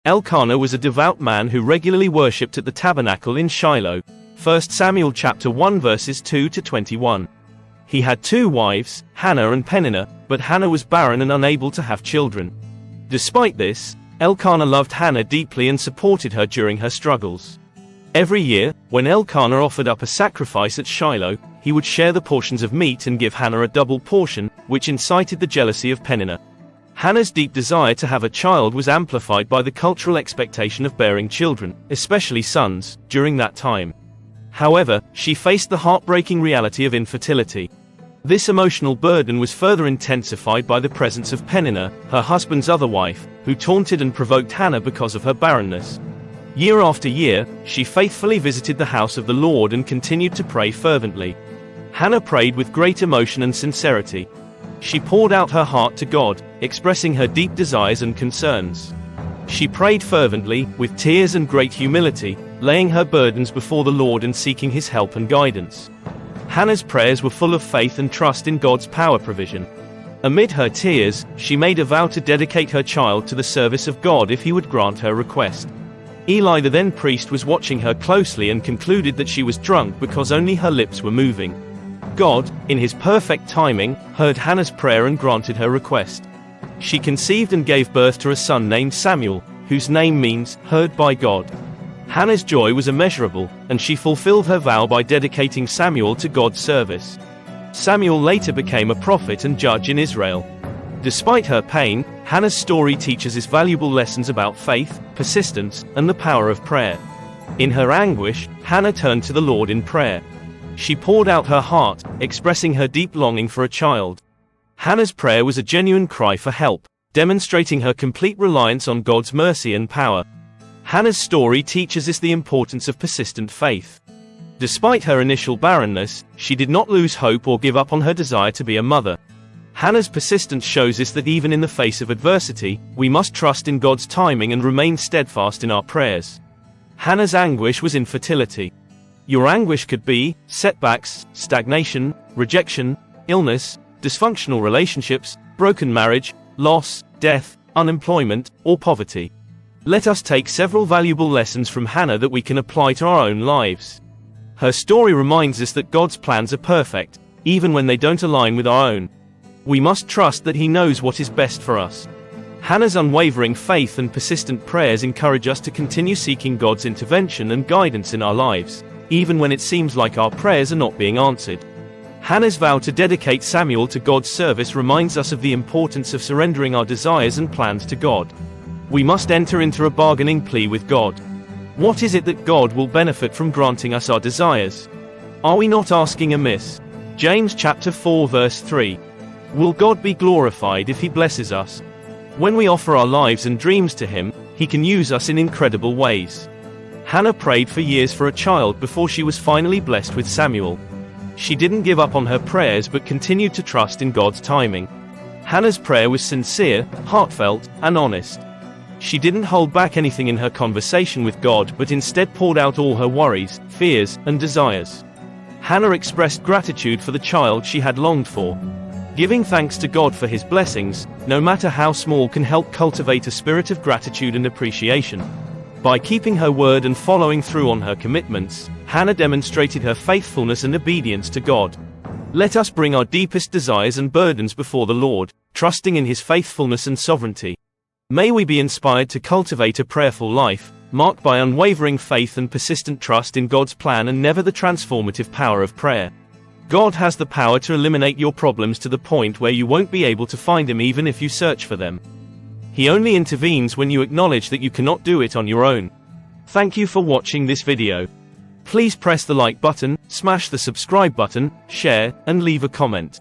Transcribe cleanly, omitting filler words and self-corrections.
Elkanah was a devout man who regularly worshipped at the tabernacle in Shiloh. 1 Samuel chapter 1 verses 2 to 21. He had two wives, Hanna and Peninnah, but Hanna was barren and unable to have children. Despite this, Elkanah loved Hanna deeply and supported her during her struggles. Every year, when Elkanah offered up a sacrifice at Shiloh, he would share the portions of meat and give Hanna a double portion, which incited the jealousy of Peninnah. Hannah's deep desire to have a child was amplified by the cultural expectation of bearing children, especially sons, during that time. However, she faced the heartbreaking reality of infertility. This emotional burden was further intensified by the presence of Peninnah, her husband's other wife, who taunted and provoked Hanna because of her barrenness. Year after year, she faithfully visited the house of the Lord and continued to pray fervently. Hanna prayed with great emotion and sincerity. She poured out her heart to God, expressing her deep desires and concerns. She prayed fervently, with tears and great humility, laying her burdens before the Lord and seeking His help and guidance. Hannah's prayers were full of faith and trust in God's power provision. Amid her tears, she made a vow to dedicate her child to the service of God if He would grant her request. Eli, the then priest, was watching her closely and concluded that she was drunk because only her lips were moving. God, in His perfect timing, heard Hannah's prayer and granted her request. She conceived and gave birth to a son named Samuel, whose name means, heard by God. Hannah's joy was immeasurable, and she fulfilled her vow by dedicating Samuel to God's service. Samuel later became a prophet and judge in Israel. Despite her pain, Hannah's story teaches us valuable lessons about faith, persistence, and the power of prayer. In her anguish, Hannah turned to the Lord in prayer. She poured out her heart, expressing her deep longing for a child. Hannah's prayer was a genuine cry for help, demonstrating her complete reliance on God's mercy and power. Hannah's story teaches us the importance of persistent faith. Despite her initial barrenness, she did not lose hope or give up on her desire to be a mother. Hannah's persistence shows us that even in the face of adversity, we must trust in God's timing and remain steadfast in our prayers. Hannah's anguish was infertility. Your anguish could be setbacks, stagnation, rejection, illness, dysfunctional relationships, broken marriage, loss, death, unemployment, or poverty. Let us take several valuable lessons from Hanna that we can apply to our own lives. Her story reminds us that God's plans are perfect, even when they don't align with our own. We must trust that He knows what is best for us. Hannah's unwavering faith and persistent prayers encourage us to continue seeking God's intervention and guidance in our lives, even when it seems like our prayers are not being answered. Hannah's vow to dedicate Samuel to God's service reminds us of the importance of surrendering our desires and plans to God. We must enter into a bargaining plea with God. What is it that God will benefit from granting us our desires? Are we not asking amiss? James chapter 4 verse 3. Will God be glorified if He blesses us? When we offer our lives and dreams to Him, He can use us in incredible ways. Hanna prayed for years for a child before she was finally blessed with Samuel. She didn't give up on her prayers but continued to trust in God's timing. Hannah's prayer was sincere, heartfelt, and honest. She didn't hold back anything in her conversation with God but instead poured out all her worries, fears, and desires. Hanna expressed gratitude for the child she had longed for. Giving thanks to God for His blessings, no matter how small, can help cultivate a spirit of gratitude and appreciation. By keeping her word and following through on her commitments, Hanna demonstrated her faithfulness and obedience to God. Let us bring our deepest desires and burdens before the Lord, trusting in His faithfulness and sovereignty. May we be inspired to cultivate a prayerful life, marked by unwavering faith and persistent trust in God's plan and never the transformative power of prayer. God has the power to eliminate your problems to the point where you won't be able to find Him even if you search for them. He only intervenes when you acknowledge that you cannot do it on your own. Thank you for watching this video. Please press the like button, smash the subscribe button, share, and leave a comment.